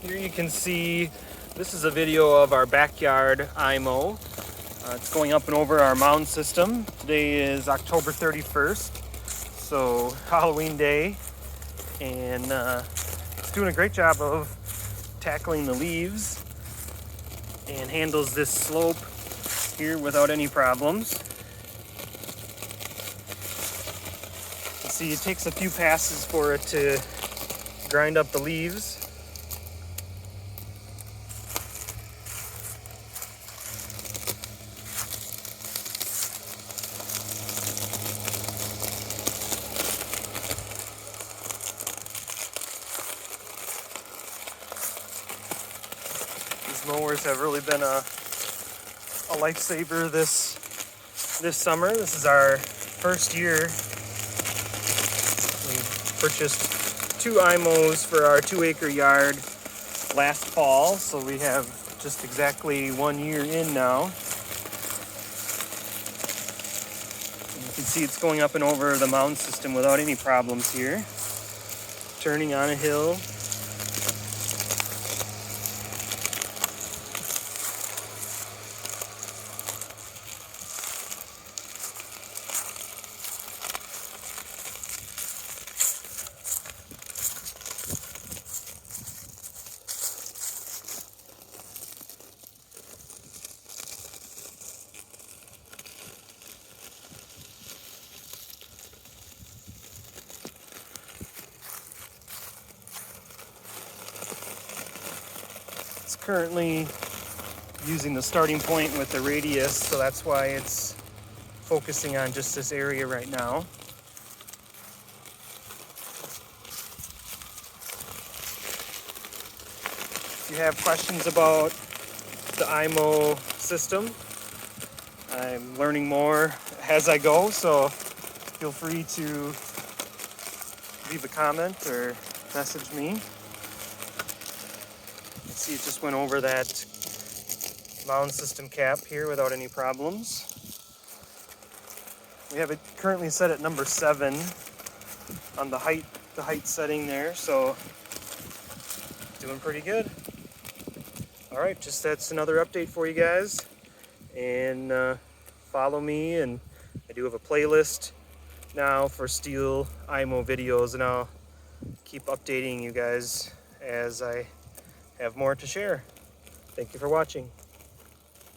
Here you can see, this is a video of our backyard iMow. It's going up and over our mound system. Today is October 31st, so Halloween day, and it's doing a great job of tackling the leaves and handles this slope here without any problems. You see, it takes a few passes for it to grind up the leaves. These mowers have really been a lifesaver this summer. This is our first year. We purchased 2 iMows for our 2-acre yard last fall, so we have just exactly 1 year in now. And you can see it's going up and over the mound system without any problems here. Turning on a hill. It's currently using the starting point with the radius, so that's why it's focusing on just this area right now. If you have questions about the iMow system, I'm learning more as I go, so feel free to leave a comment or message me. See, it just went over that mound system cap here without any problems. We have it currently set at number 7 on the height setting there, so doing pretty good. All right, just that's another update for you guys, and follow me, and I do have a playlist now for stihl iMow videos, and I'll keep updating you guys as I have more to share. Thank you for watching.